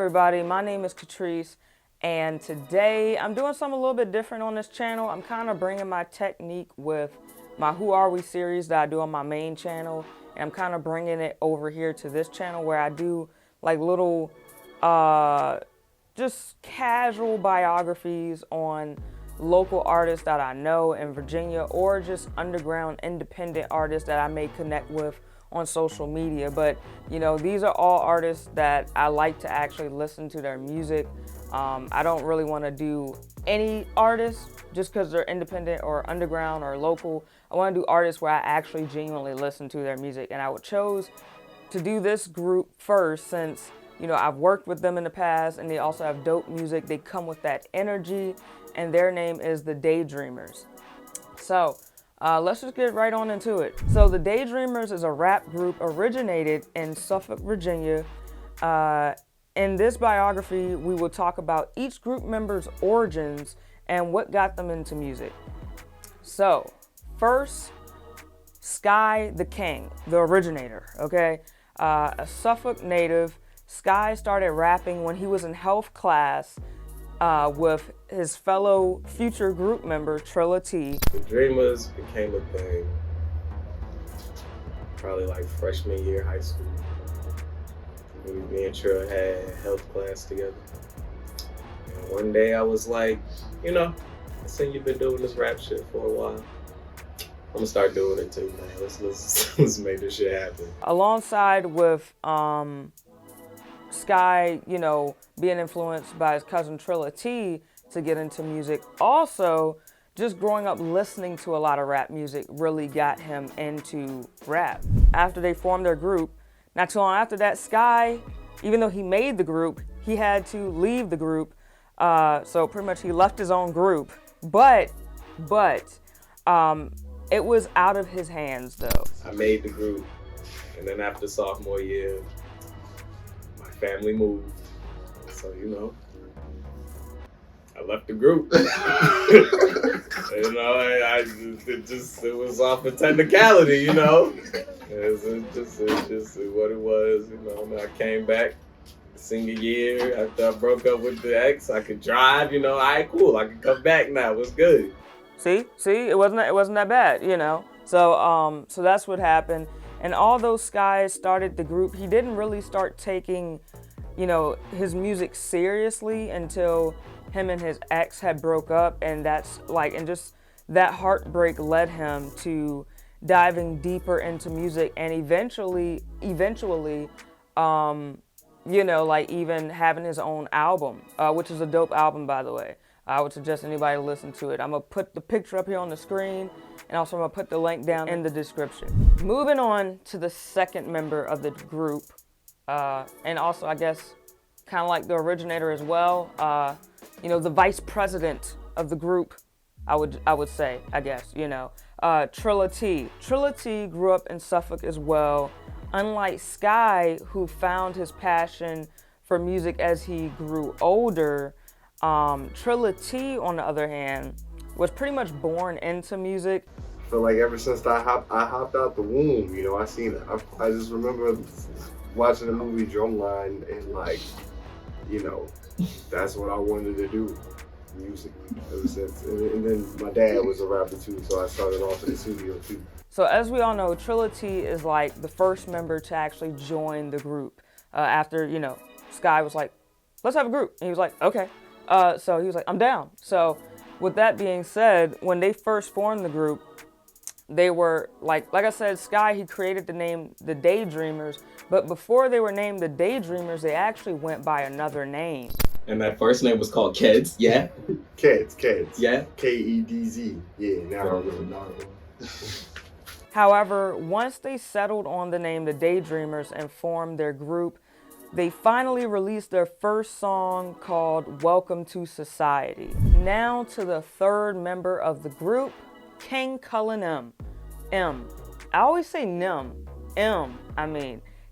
everybody, my name is Catrice, and today I'm doing something a little bit different on this channel. I'm kind of bringing my technique with my Who Are We series that I do on my main channel, and I'm kind of bringing it over here to this channel where I do like little just casual biographies on local artists that I know in Virginia, or just underground independent artists that I may connect with on social media. But you know, these are all artists that I like to actually listen to their music. I don't really want to do any artists just because they're independent or underground or local. I want to do artists where I actually genuinely listen to their music, and I would chose to do this group first since, you know, I've worked with them in the past and they also have dope music. They come with that energy, and their name is the Daydreamers. So let's just get right on into it. So the Daydreamers is a rap group originated in Suffolk, Virginia. In this biography, we will talk about each group member's origins and what got them into music. So first, Sky the King, the originator, okay? A Suffolk native, Sky started rapping when he was in health class with his fellow future group member, Trilla T. The Dreamers became a thing probably like freshman year high school. Me and Trilla had health class together. And one day I was like, you know, I seen you've been doing this rap shit for a while. I'm gonna start doing it too, man. Let's make this shit happen. Alongside with Sky, you know, being influenced by his cousin Trilla T to get into music. Also, just growing up listening to a lot of rap music really got him into rap. After they formed their group, not too long after that, Sky, even though he made the group, he had to leave the group. So pretty much he left his own group, but it was out of his hands though. I made the group, and then after sophomore year, my family moved. So, you know, I left the group. You know, it was off a technicality, you know. It's just what it was, you know. And I came back senior year after I broke up with the ex. I could drive, you know. All right, cool. I can come back now. What's good? See, it wasn't that bad, you know. So that's what happened. And although Sky started the group, he didn't really start taking, you know, his music seriously until him and his ex had broke up, and just that heartbreak led him to diving deeper into music, and eventually, you know, like even having his own album, which is a dope album, by the way. I would suggest anybody to listen to it. I'm gonna put the picture up here on the screen, and also I'm gonna put the link down in the description. Moving on to the second member of the group, and also I guess kind of like the originator as well, you know, the vice president of the group, I would say, I guess, you know, Trilla T. Trilla T grew up in Suffolk as well. Unlike Sky, who found his passion for music as he grew older, Trilla T, on the other hand, was pretty much born into music. I feel like ever since I hopped out the womb, you know, I just remember watching the movie Drumline, and like, you know, that's what I wanted to do, music, ever since. And then my dad was a rapper too, so I started off in the studio too. So as we all know, Trilla T is like the first member to actually join the group. After, you know, Sky was like, let's have a group. And he was like, okay. So he was like, I'm down. So with that being said, when they first formed the group, they were like I said, Sky, he created the name the Daydreamers, but before they were named the Daydreamers, they actually went by another name. And that first name was called Keds, yeah? Keds. Yeah? K-E-D-Z. Yeah, now I remember. However, once they settled on the name the Daydreamers and formed their group, they finally released their first song called Welcome to Society. Now to the third member of the group, King Cullen M. I always say Nim.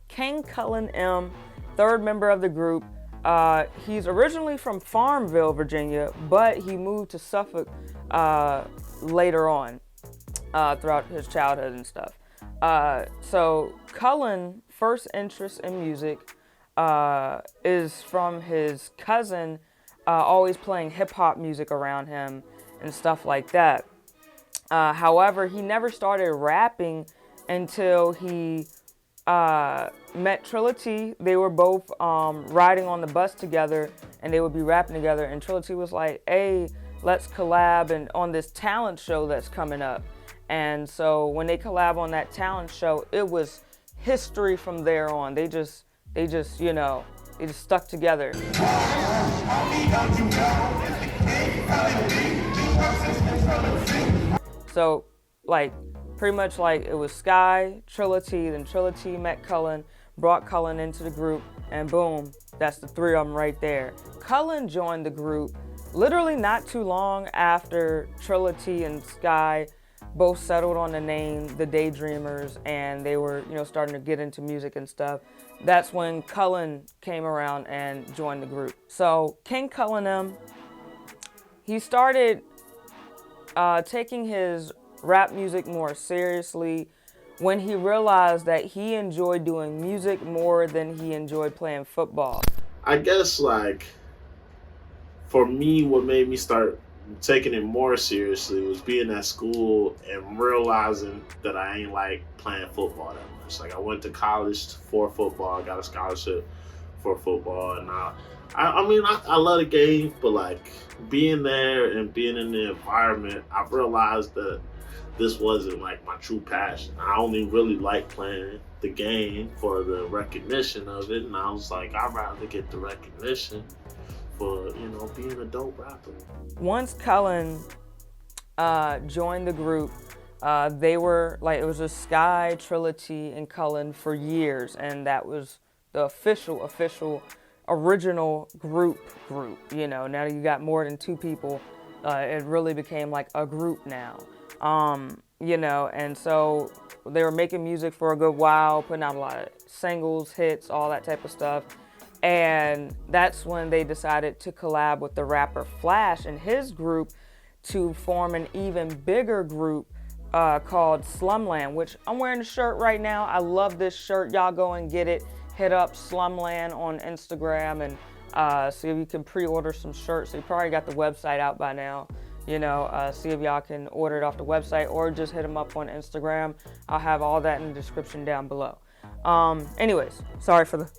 King Cullen M, third member of the group. He's originally from Farmville, Virginia, but he moved to Suffolk later on throughout his childhood and stuff. So Cullen first interest in music is from his cousin always playing hip hop music around him and stuff like that. However, he never started rapping until he met Trilla T. They were both riding on the bus together, and they would be rapping together. And Trilla T was like, "Hey, let's collab and on this talent show that's coming up." And so when they collab on that talent show, it was history from there on. They just stuck together. So, like, pretty much like it was Sky, Trilla T, then Trilla T met Cullen, brought Cullen into the group, and boom, that's the three of them right there. Cullen joined the group literally not too long after Trilla T and Sky both settled on the name, the Daydreamers, and they were, starting to get into music and stuff. That's when Cullen came around and joined the group. So King Cullen, he started taking his rap music more seriously when he realized that he enjoyed doing music more than he enjoyed playing football. I guess, like, for me, what made me start taking it more seriously was being at school and realizing that I ain't like playing football that much. Like, I went to college for football, I got a scholarship for football, and I love the game, but like being there and being in the environment, I realized that this wasn't like my true passion. I only really like playing the game for the recognition of it, and I was like, I'd rather get the recognition for, being a dope rapper. Once Cullen joined the group, they were like, it was just Sky, Trilla T, and Cullen for years, and that was the official original group. Now that you got more than two people, it really became like a group now. And so they were making music for a good while, putting out a lot of singles, hits, all that type of stuff. And that's when they decided to collab with the rapper Flash and his group to form an even bigger group called Slumland, which I'm wearing the shirt right now. I love this shirt. Y'all go and get it. Hit up Slumland on Instagram and see if you can pre-order some shirts. They probably got the website out by now. See if y'all can order it off the website or just hit them up on Instagram. I'll have all that in the description down below. Anyways, sorry for the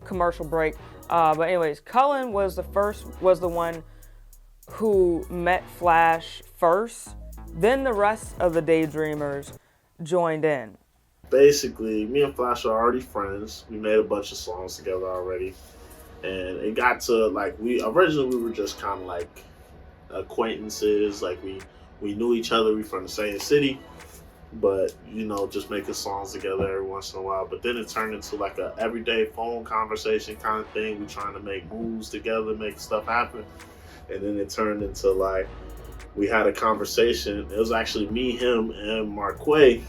commercial break. But anyways, Cullen was the one who met Flash first. Then the rest of the Daydreamers joined in. Basically, me and Flash are already friends. We made a bunch of songs together already. And it got to, like, we were just kind of like acquaintances. Like, we knew each other. We from the same city. But, just making songs together every once in a while. But then it turned into like a everyday phone conversation kind of thing. We trying to make moves together, make stuff happen. And then it turned into like, we had a conversation. It was actually me, him, and Marquay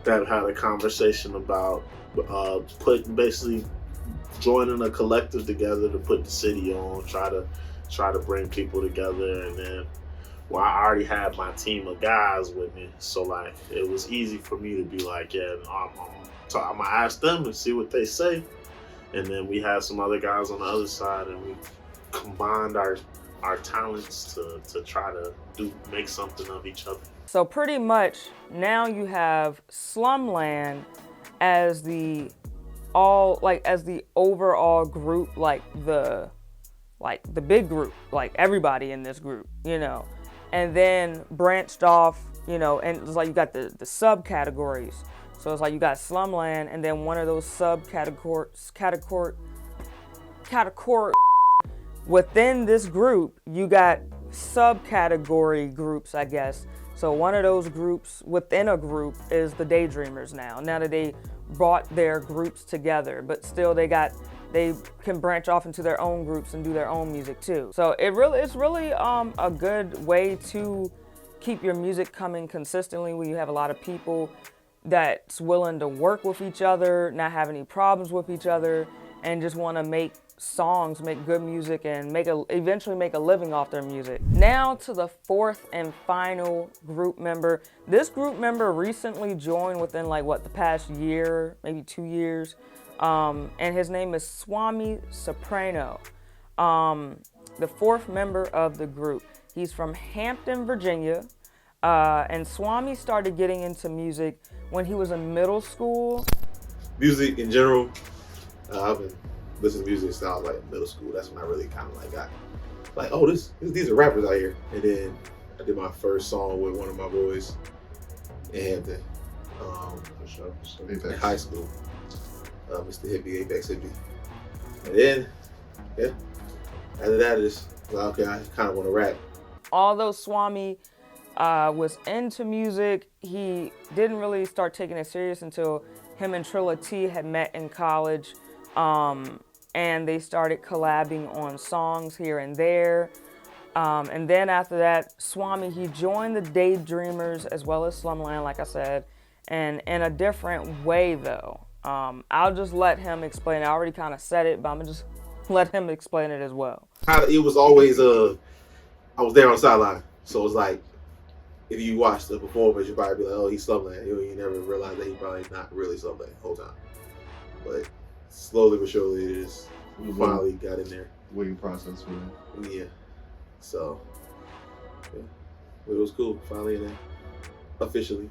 that had a conversation about basically joining a collective together to put the city on, try to bring people together. And then, well, I already had my team of guys with me, so like it was easy for me to be like, yeah, I'm gonna ask them and see what they say. And then we had some other guys on the other side, and we combined our talents to try to make something of each other. So pretty much now you have Slumland as the overall group, like the big group, like everybody in this group, and then branched off, and it's like you got the subcategories. So it's like you got Slumland, and then one of those subcategories within this group, you got subcategory groups, I guess. So one of those groups within a group is the Daydreamers now that they brought their groups together, but still they can branch off into their own groups and do their own music too. So it's really a good way to keep your music coming consistently when you have a lot of people that's willing to work with each other, not have any problems with each other, and just want to make songs, make good music, and eventually make a living off their music. Now to the fourth and final group member. This group member recently joined within the past year, maybe 2 years. and his name is Swami Soprano, the fourth member of the group. He's from Hampton, Virginia, and Swami started getting into music when he was in middle school. Music in general, I've been listening to music since I was like in middle school. That's when I really kind of like got like, oh, these are rappers out here. And then I did my first song with one of my boys in Hampton, For sure. in high school, Mr. Hippie, Apex Hippie. And then, yeah, after that is, well, okay, I kind of want to rap. Although Swami was into music, he didn't really start taking it serious until him and Trilla T had met in college, and they started collabing on songs here and there. And then after that, Swami, he joined the Daydreamers as well as Slumland, like I said, and in a different way though. I'll just let him explain it. I already kind of said it, but I'm gonna just let him explain it as well. It was always, I was there on the sideline, so it's like, if you watch the performance, you probably be like, oh, he's Slumland. You never realize that he probably not really Slumland the whole time. But slowly but surely, it is. We finally got in there. Waiting process for that. Yeah. So, yeah. But it was cool. Finally in there. Officially.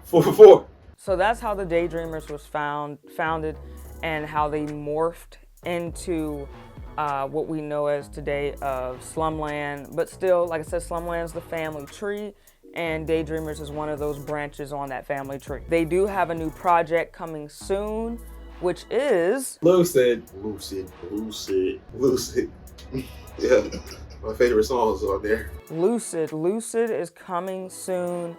4 for 4. So that's how the Daydreamers was founded, and how they morphed into what we know as today of Slumland. But still, like I said, Slumland's the family tree, and Daydreamers is one of those branches on that family tree. They do have a new project coming soon, which is Lucid. Yeah. My favorite songs on there. Lucid. Lucid is coming soon.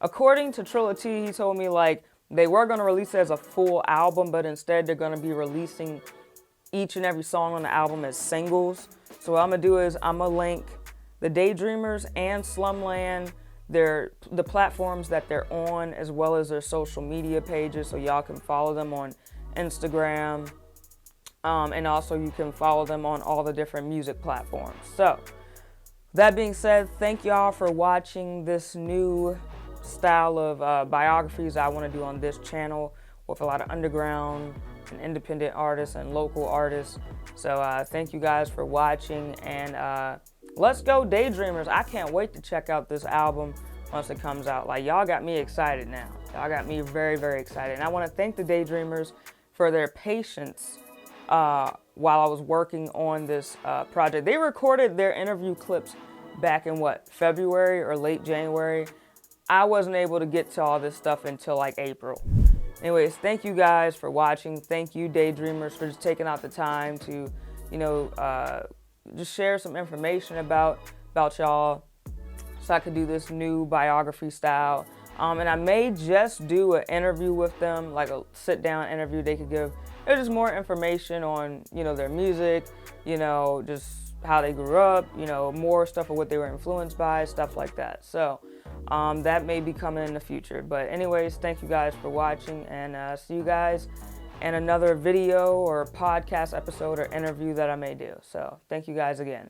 According to Trilla T, he told me like they were going to release it as a full album, but instead they're going to be releasing each and every song on the album as singles. So what I'm gonna do is I'm gonna link the Daydreamers and Slumland, the platforms that they're on, as well as their social media pages, so y'all can follow them on Instagram, and also you can follow them on all the different music platforms. So that being said, thank y'all for watching this new style of biographies I want to do on this channel with a lot of underground and independent artists and local artists. So thank you guys for watching, and let's go Daydreamers. I can't wait to check out this album once it comes out. Like, y'all got me excited now. Y'all got me very, very excited. And I want to thank the Daydreamers for their patience while I was working on this project. They recorded their interview clips back in February or late January. I wasn't able to get to all this stuff until like April. Anyways, thank you guys for watching. Thank you, Daydreamers, for just taking out the time to, just share some information about y'all, so I could do this new biography style. And I may just do an interview with them, like a sit-down interview they could give. There's just more information on, their music, just how they grew up, more stuff of what they were influenced by, stuff like that. So that may be coming in the future. But anyways, thank you guys for watching, and see you guys in another video or podcast episode or interview that I may do. So thank you guys again.